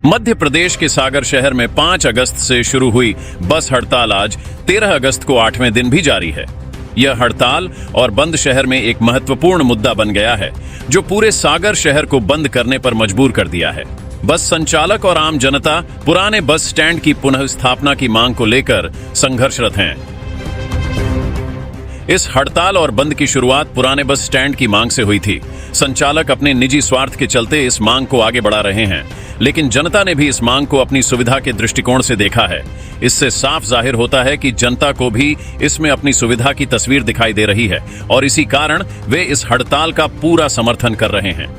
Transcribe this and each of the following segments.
मध्य प्रदेश के सागर शहर में 5 अगस्त से शुरू हुई बस हड़ताल आज 13 अगस्त को 8वें दिन भी जारी है। यह हड़ताल और बंद शहर में एक महत्वपूर्ण मुद्दा बन गया है, जो पूरे सागर शहर को बंद करने पर मजबूर कर दिया है। बस संचालक और आम जनता पुराने बस स्टैंड की पुनः स्थापना की मांग को लेकर संघर्षरत हैं। इस हड़ताल और बंद की शुरुआत पुराने बस स्टैंड की मांग से हुई थी। संचालक अपने निजी स्वार्थ के चलते इस मांग को आगे बढ़ा रहे हैं, लेकिन जनता ने भी इस मांग को अपनी सुविधा के दृष्टिकोण से देखा है। इससे साफ जाहिर होता है कि जनता को भी इसमें अपनी सुविधा की तस्वीर दिखाई दे रही है और इसी कारण वे इस हड़ताल का पूरा समर्थन कर रहे हैं।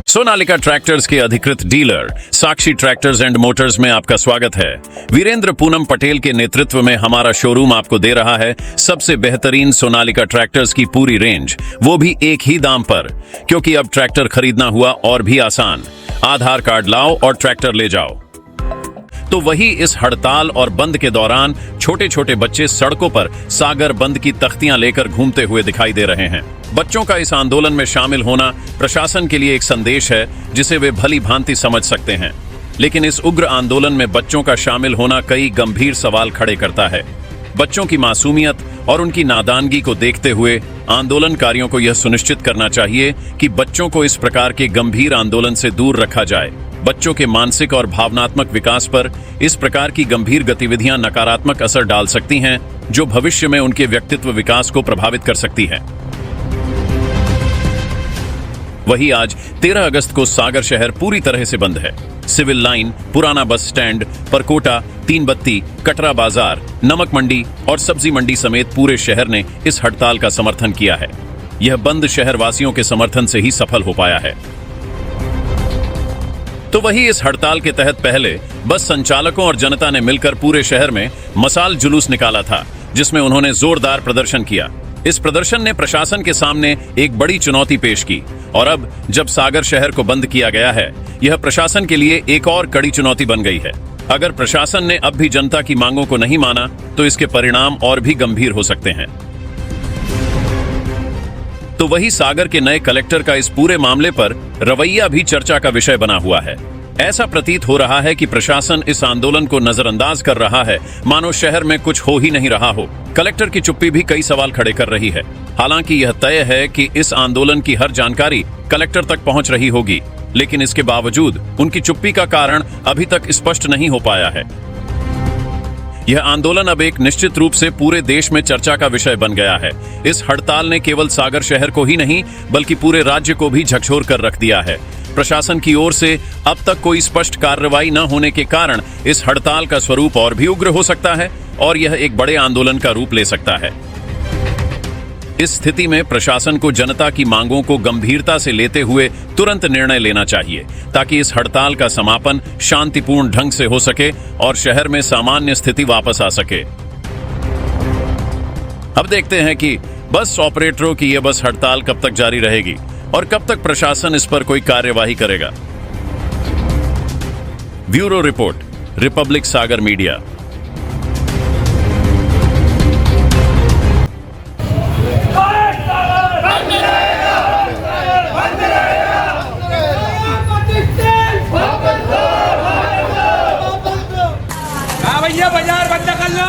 सोनालिका ट्रैक्टर्स के अधिकृत dealer Sakshi tractors and Motors में आपका स्वागत है। वीरेंद्र पूनम पटेल के नेतृत्व में हमारा शोरूम आपको दे रहा है सबसे बेहतरीन सोनालिका ट्रैक्टर्स की पूरी रेंज, वो भी एक ही दाम पर। क्योंकि अब ट्रैक्टर खरीदना हुआ और भी आसान। आधार कार्ड लाओ और ट्रैक्टर ले जाओ। तो वही इस हड़ताल और बंद के दौरान छोटे छोटे बच्चे सड़कों पर सागर बंद की तख्तियां लेकर घूमते हुए दिखाई दे रहे हैं। बच्चों का इस आंदोलन में शामिल होना प्रशासन के लिए एक संदेश है, जिसे वे भली भांति समझ सकते हैं। लेकिन इस उग्र आंदोलन में बच्चों का शामिल होना कई गंभीर सवाल खड़े करता है। बच्चों की मासूमियत और उनकी नादानगी को देखते हुए आंदोलनकारियों को यह सुनिश्चित करना चाहिए कि बच्चों को इस प्रकार के गंभीर आंदोलन से दूर रखा जाए। बच्चों के मानसिक और भावनात्मक विकास पर इस प्रकार की गंभीर गतिविधियां नकारात्मक असर डाल सकती हैं, जो भविष्य में उनके व्यक्तित्व विकास को प्रभावित कर सकती है। वही आज 13 अगस्त को सागर शहर पूरी तरह से बंद है। सिविल लाइन, पुराना बस स्टैंड, परकोटा, तीन बत्ती, कटरा बाजार, नमक मंडी और सब्जी मंडी समेत पूरे शहर ने इस हड़ताल का समर्थन किया है। यह बंद शहरवासियों के समर्थन से ही सफल हो पाया है। तो वही इस हड़ताल के तहत पहले बस संचालकों और जनता ने मिलकर पूरे शहर में मसाल जुलूस निकाला था, जिसमें उन्होंने जोरदार प्रदर्शन किया। इस प्रदर्शन ने प्रशासन के सामने एक बड़ी चुनौती पेश की और अब जब सागर शहर को बंद किया गया है, यह प्रशासन के लिए एक और कड़ी चुनौती बन गई है। अगर प्रशासन ने अब भी जनता की मांगों को नहीं माना, तो इसके परिणाम और भी गंभीर हो सकते हैं। तो वही सागर के नए कलेक्टर का इस पूरे मामले पर रवैया भी चर्चा का विषय बना हुआ है। ऐसा प्रतीत हो रहा है कि प्रशासन इस आंदोलन को नजरअंदाज कर रहा है, मानो शहर में कुछ हो ही नहीं रहा हो। कलेक्टर की चुप्पी भी कई सवाल खड़े कर रही है। हालांकि यह तय है कि इस आंदोलन की हर जानकारी कलेक्टर तक पहुंच रही होगी, लेकिन इसके बावजूद उनकी चुप्पी का कारण अभी तक स्पष्ट नहीं हो पाया है। यह आंदोलन अब एक निश्चित रूप से पूरे देश में चर्चा का विषय बन गया है। इस हड़ताल ने केवल सागर शहर को ही नहीं, बल्कि पूरे राज्य को भी झकझोर कर रख दिया है। प्रशासन की ओर से अब तक कोई स्पष्ट कार्रवाई न होने के कारण इस हड़ताल का स्वरूप और भी उग्र हो सकता है और यह एक बड़े आंदोलन का रूप ले सकता है। इस स्थिति में प्रशासन को जनता की मांगों को गंभीरता से लेते हुए तुरंत निर्णय लेना चाहिए, ताकि इस हड़ताल का समापन शांतिपूर्ण ढंग से हो सके और शहर में सामान्य स्थिति वापस आ सके। अब देखते हैं कि बस ऑपरेटरों की यह बस हड़ताल कब तक जारी रहेगी और कब तक प्रशासन इस पर कोई कार्यवाही करेगा। ब्यूरो रिपोर्ट, रिपब्लिक सागर मीडिया। भैया बाजार बंद कर लो।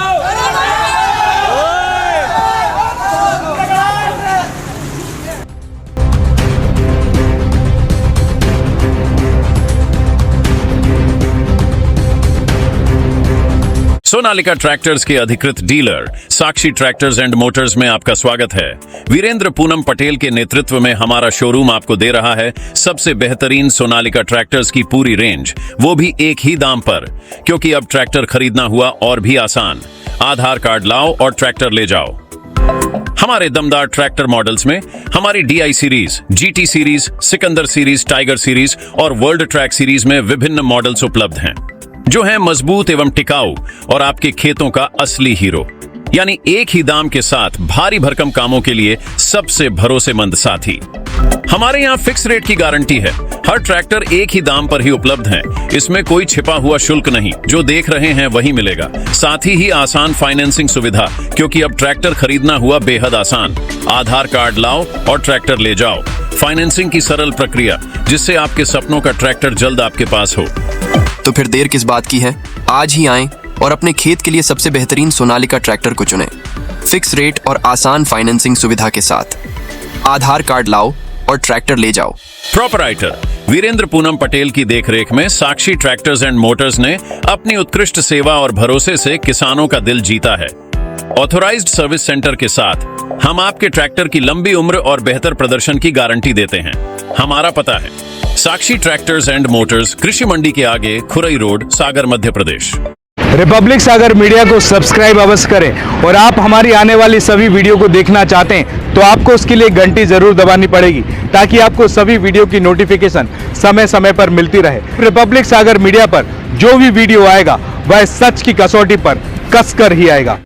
सोनालिका ट्रैक्टर्स के अधिकृत dealer Sakshi tractors and Motors में आपका स्वागत है। वीरेंद्र पूनम पटेल के नेतृत्व में हमारा शोरूम आपको दे रहा है सबसे बेहतरीन सोनालिका ट्रैक्टर्स की पूरी रेंज, वो भी एक ही दाम पर। क्योंकि अब ट्रैक्टर खरीदना हुआ और भी आसान। आधार कार्ड लाओ और ट्रैक्टर ले जाओ। हमारे दमदार ट्रैक्टर मॉडल्स में हमारी DI series, GT series, Sikandar series, tiger series और वर्ल्ड ट्रैक सीरीज में विभिन्न मॉडल्स उपलब्ध हैं, जो हैं मजबूत एवं टिकाऊ और आपके खेतों का असली हीरो। यानी एक ही दाम के साथ भारी भरकम कामों के लिए सबसे भरोसेमंद साथी। हमारे यहाँ फिक्स रेट की गारंटी है। हर ट्रैक्टर एक ही दाम पर ही उपलब्ध है। इसमें कोई छिपा हुआ शुल्क नहीं, जो देख रहे हैं वही मिलेगा। साथ ही आसान फाइनेंसिंग सुविधा, क्योंकि अब ट्रैक्टर खरीदना हुआ बेहद आसान। आधार कार्ड लाओ और ट्रैक्टर ले जाओ। फाइनेंसिंग की सरल प्रक्रिया, जिससे आपके सपनों का ट्रैक्टर जल्द आपके पास हो। तो फिर देर किस बात की है? आज ही आएं और अपने खेत के लिए सबसे बेहतरीन सोनालिका ट्रैक्टर को चुनें। फिक्स रेट और आसान फाइनेंसिंग सुविधा के साथ। आधार कार्ड लाओ और ट्रैक्टर ले जाओ। प्रोपराइटर वीरेंद्र पूनम पटेल की देखरेख में साक्षी ट्रैक्टर्स एंड मोटर्स ने अपनी उत्कृष्ट सेवा और भरोसे से किसानों का दिल जीता है। ऑथोराइज्ड सर्विस सेंटर के साथ हम आपके ट्रैक्टर की लंबी उम्र और बेहतर प्रदर्शन की गारंटी देते हैं। हमारा पता है साक्षी ट्रैक्टर्स एंड मोटर्स, कृषि मंडी के आगे, खुरई रोड, सागर, मध्य प्रदेश। रिपब्लिक सागर मीडिया को सब्सक्राइब अवश्य करें और आप हमारी आने वाली सभी वीडियो को देखना चाहते हैं तो आपको उसके लिए घंटी जरूर दबानी पड़ेगी, ताकि आपको सभी वीडियो की नोटिफिकेशन समय समय पर मिलती रहे। रिपब्लिक सागर मीडिया पर जो भी वीडियो आएगा वह सच की कसौटी पर कसकर ही आएगा।